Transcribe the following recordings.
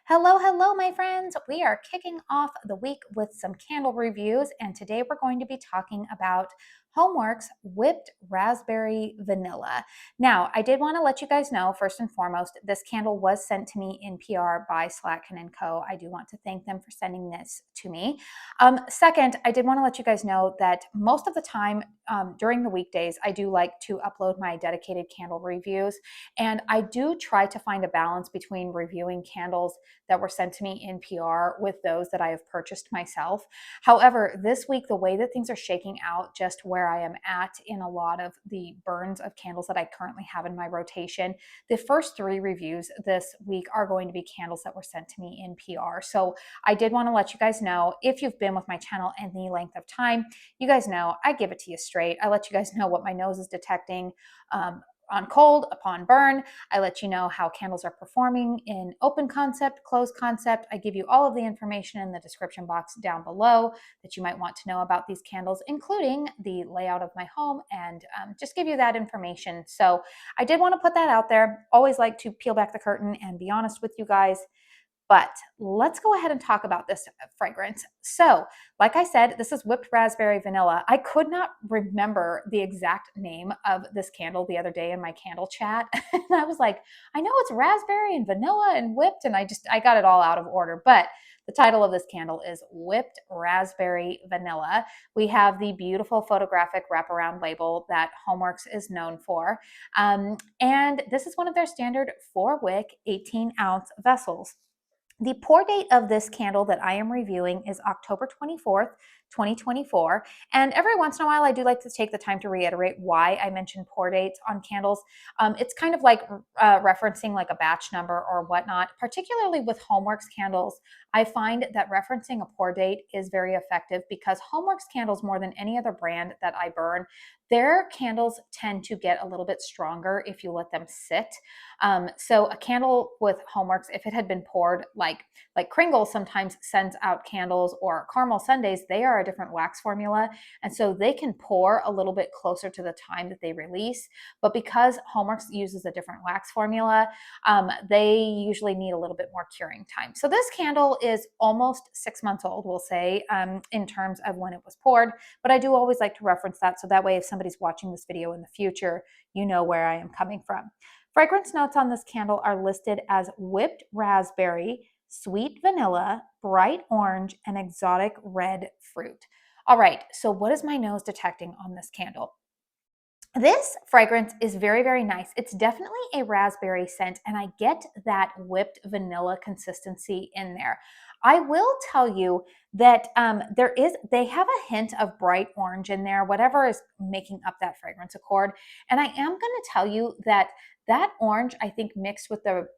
Hello, hello, my friends. We are kicking off the week with some candle reviews, and today we're going to be talking about HOMEWORX Whipped Raspberry Vanilla. Now, I did want to let you guys know, first and foremost, this candle was sent to me in PR by Slatkin & Co. I do want to thank them for sending this to me. Second, I did want to let you guys know that most of the time during the weekdays, I do like to upload my dedicated candle reviews, and I do try to find a balance between reviewing candles that were sent to me in PR with those that I have purchased myself. However, this week, the way that things are shaking out, just where I am at in a lot of the burns of candles that I currently have in my rotation, the first three reviews this week are going to be candles that were sent to me in PR. So I did want to let you guys know, if you've been with my channel any length of time, you guys know I give it to you straight. I let you guys know what my nose is detecting on cold, upon burn. I let you know how candles are performing in open concept, closed concept. I give you all of the information in the description box down below that you might want to know about these candles, including the layout of my home, and just give you that information. So I did want to put that out there. Always like to peel back the curtain and be honest with you guys. But let's go ahead and talk about this fragrance. So, like I said, this is Whipped Raspberry Vanilla. I could not remember the exact name of this candle the other day in my candle chat. And I was like, I know it's raspberry and vanilla and whipped, and I got it all out of order. But the title of this candle is Whipped Raspberry Vanilla. We have the beautiful photographic wraparound label that HOMEWORX is known for. And this is one of their standard 4-wick, 18-ounce vessels. The pour date of this candle that I am reviewing is October 24th, 2024. And every once in a while, I do like to take the time to reiterate why I mention pour dates on candles. It's kind of like referencing like a batch number or whatnot. Particularly with HOMEWORX candles, I find that referencing a pour date is very effective because HOMEWORX candles, more than any other brand that I burn, their candles tend to get a little bit stronger if you let them sit. So a candle with HOMEWORX, if it had been poured like Kringle sometimes sends out candles, or Caramel Sundays, they are a different wax formula. And so they can pour a little bit closer to the time that they release. But because HOMEWORX uses a different wax formula, they usually need a little bit more curing time. So this candle is almost 6 months old, we'll say, in terms of when it was poured. But I do always like to reference that, so that way if somebody's watching this video in the future, you know where I am coming from. Fragrance notes on this candle are listed as whipped raspberry, sweet vanilla, bright orange, and exotic red fruit. All right, so what is my nose detecting on this candle? This fragrance is very, very nice. It's definitely a raspberry scent, and I get that whipped vanilla consistency in there. I will tell you that they have a hint of bright orange in there, whatever is making up that fragrance accord. And I am going to tell you that that orange, I think, mixed with the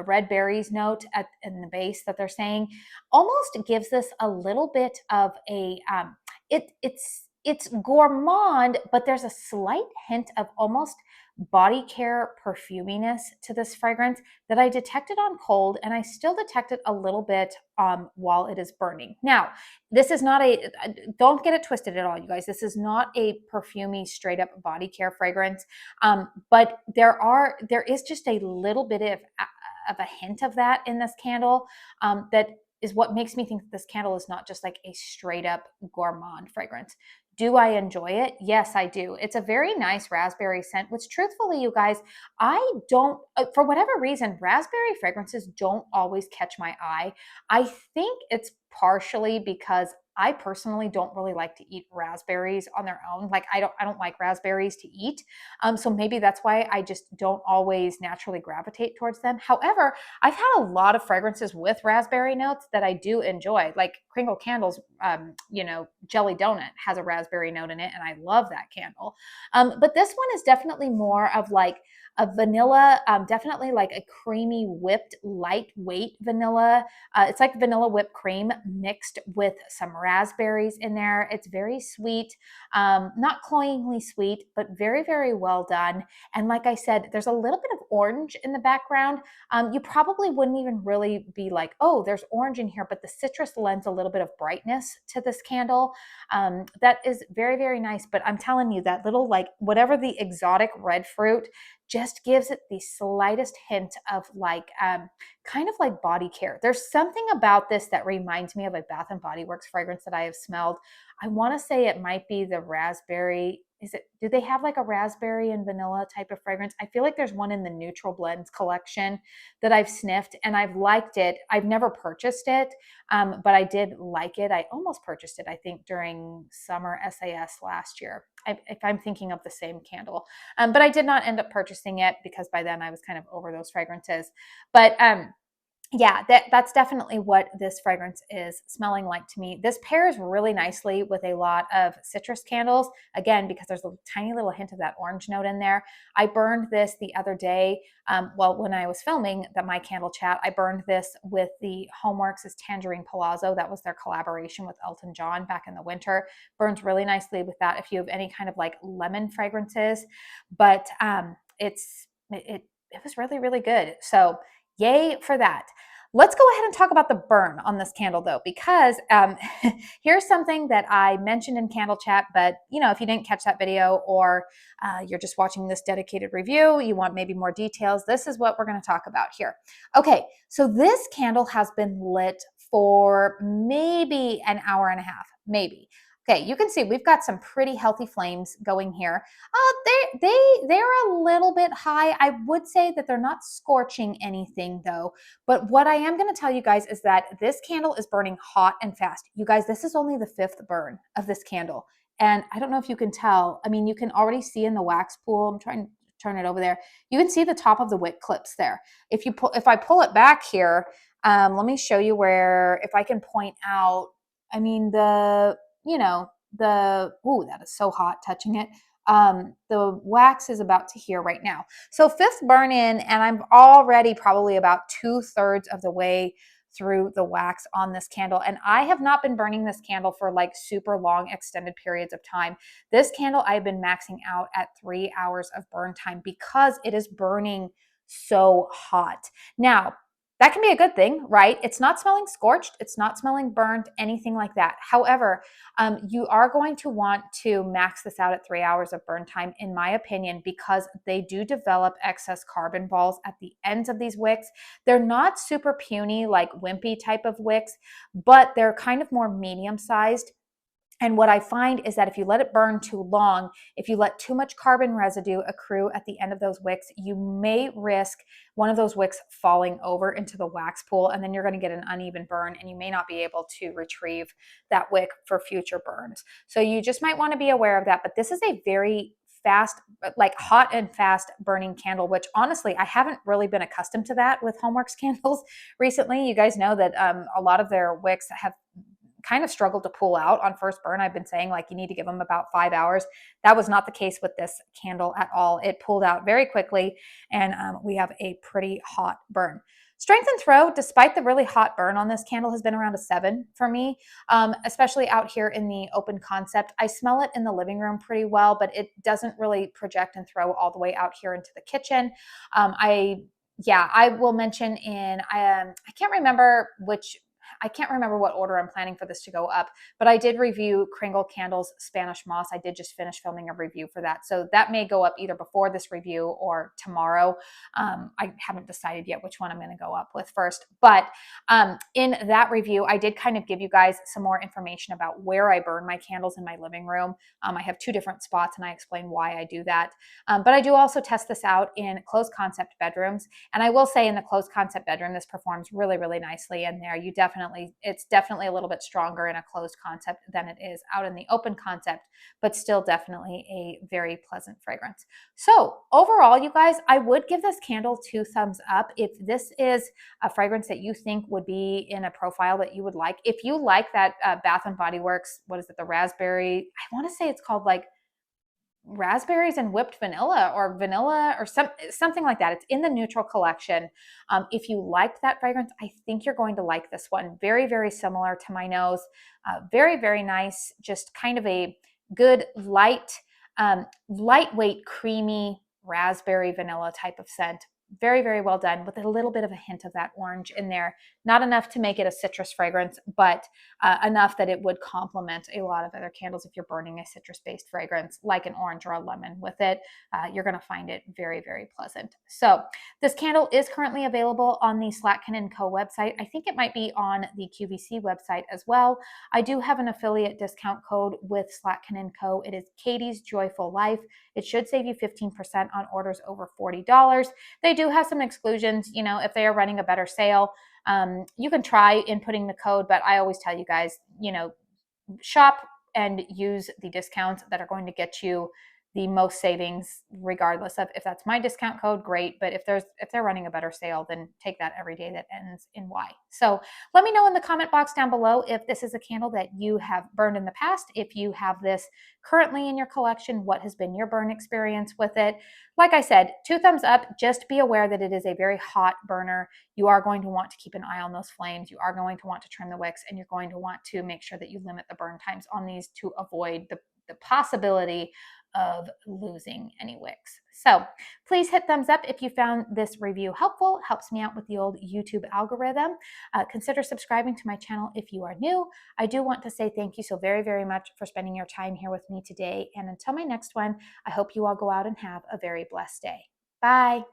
red berries note in the base that they're saying, almost gives this a little bit of a it's gourmand, but there's a slight hint of almost body care perfuminess to this fragrance that I detected on cold, and I still detect it a little bit while it is burning. Now, this is not don't get it twisted at all, you guys. This is not a perfumey, straight up body care fragrance, but there is just a little bit of a hint of that in this candle that is what makes me think that this candle is not just like a straight up gourmand fragrance. Do I enjoy it? Yes, I do. It's a very nice raspberry scent, which truthfully, you guys, I don't, for whatever reason, raspberry fragrances don't always catch my eye. I think it's partially because I personally don't really like to eat raspberries on their own. Like I don't like raspberries to eat. So maybe that's why I just don't always naturally gravitate towards them. However, I've had a lot of fragrances with raspberry notes that I do enjoy, like Kringle Candles, Jelly Donut has a raspberry note in it, and I love that candle. But this one is definitely more of like a vanilla, definitely like a creamy whipped lightweight vanilla. It's like vanilla whipped cream mixed with some raspberries in there. It's very sweet, not cloyingly sweet, but very, very well done. And like I said, there's a little bit of orange in the background. You probably wouldn't even really be like, oh, there's orange in here, but the citrus lends a little bit of brightness to this candle. That is very, very nice. But I'm telling you, that little, like, whatever the exotic red fruit just gives it the slightest hint of like kind of like body care. There's something about this that reminds me of a Bath and Body Works fragrance that I have smelled. I want to say it might be the raspberry. Do they have like a raspberry and vanilla type of fragrance? I feel like there's one in the Neutral Blends collection that I've sniffed and I've liked it. I've never purchased it, but I did like it. I almost purchased it, I think, during summer SAS last year, if I'm thinking of the same candle. But I did not end up purchasing it because by then I was kind of over those fragrances. But yeah, that's definitely what this fragrance is smelling like to me. This pairs really nicely with a lot of citrus candles, again, because there's a tiny little hint of that orange note in there. I burned this the other day. When I was filming my candle chat, I burned this with the HOMEWORX' Tangerine Palazzo. That was their collaboration with Elton John back in the winter. Burns really nicely with that if you have any kind of like lemon fragrances. But it was really, really good. So yay for that. Let's go ahead and talk about the burn on this candle though, because here's something that I mentioned in Candle Chat, but if you didn't catch that video or you're just watching this dedicated review, you want maybe more details, this is what we're going to talk about here. Okay, so this candle has been lit for maybe an hour and a half, maybe. Okay, you can see we've got some pretty healthy flames going here. They're a little bit high. I would say that they're not scorching anything though. But what I am going to tell you guys is that this candle is burning hot and fast. You guys, this is only the 5th burn of this candle. And I don't know if you can tell. I mean, you can already see in the wax pool. I'm trying to turn it over there. You can see the top of the wick clips there. If I pull it back here, let me show you where, if I can point out, I mean, that is so hot touching it. The wax is about to here right now. So 5th burn in, and I'm already probably about 2/3 of the way through the wax on this candle. And I have not been burning this candle for like super long extended periods of time. This candle I've been maxing out at 3 hours of burn time because it is burning so hot. Now, that can be a good thing, right? It's not smelling scorched. It's not smelling burnt, anything like that. However, you are going to want to max this out at 3 hours of burn time, in my opinion, because they do develop excess carbon balls at the ends of these wicks. They're not super puny, like wimpy type of wicks, but they're kind of more medium sized. And what I find is that if you let it burn too long, if you let too much carbon residue accrue at the end of those wicks, you may risk one of those wicks falling over into the wax pool, and then you're going to get an uneven burn, and you may not be able to retrieve that wick for future burns. So you just might want to be aware of that. But this is a very fast, like hot and fast burning candle, which honestly, I haven't really been accustomed to that with HOMEWORX candles recently. You guys know that a lot of their wicks have kind of struggled to pull out on first burn. I've been saying like you need to give them about 5 hours. That was not the case with this candle at all. It pulled out very quickly, and we have a pretty hot burn. Strength and throw, despite the really hot burn on this candle, has been around a 7 for me, especially out here in the open concept. I smell it in the living room pretty well, but it doesn't really project and throw all the way out here into the kitchen. I will mention I can't remember what order I'm planning for this to go up, but I did review Kringle Candles Spanish Moss. I did just finish filming a review for that. So that may go up either before this review or tomorrow. I haven't decided yet which one I'm going to go up with first. But in that review, I did kind of give you guys some more information about where I burn my candles in my living room. I have 2 different spots, and I explain why I do that. But I do also test this out in closed concept bedrooms. And I will say in the closed concept bedroom, this performs really, really nicely in there. It's definitely a little bit stronger in a closed concept than it is out in the open concept, but still definitely a very pleasant fragrance. So overall, you guys, I would give this candle 2 thumbs up. If this is a fragrance that you think would be in a profile that you would like, if you like that Bath and Body Works, what is it, the raspberry, I want to say it's called like raspberries and whipped vanilla or something like that. It's in the neutral collection. If you liked that fragrance, I think you're going to like this one. Very, very similar to my nose. Very, very nice. Just kind of a good lightweight, creamy raspberry vanilla type of scent. Very, very well done with a little bit of a hint of that orange in there. Not enough to make it a citrus fragrance, but enough that it would complement a lot of other candles. If you're burning a citrus-based fragrance like an orange or a lemon with it, you're going to find it very, very pleasant. So this candle is currently available on the Slatkin & Co. website. I think it might be on the QVC website as well. I do have an affiliate discount code with Slatkin & Co. It is Katie's Joyful Life. It should save you 15% on orders over $40. They do have some exclusions, if they are running a better sale. You can try inputting the code, but I always tell you guys, shop and use the discounts that are going to get you the most savings, regardless of if that's my discount code, great. But if they're running a better sale, then take that every day that ends in Y. So let me know in the comment box down below if this is a candle that you have burned in the past. If you have this currently in your collection, what has been your burn experience with it? Like I said, 2 thumbs up. Just be aware that it is a very hot burner. You are going to want to keep an eye on those flames. You are going to want to trim the wicks, and you're going to want to make sure that you limit the burn times on these to avoid the possibility of losing any wicks. So please hit thumbs up if you found this review helpful. Helps me out with the old YouTube algorithm. Consider subscribing to my channel if you are new. I do want to say thank you so very, very much for spending your time here with me today. And until my next one, I hope you all go out and have a very blessed day. Bye.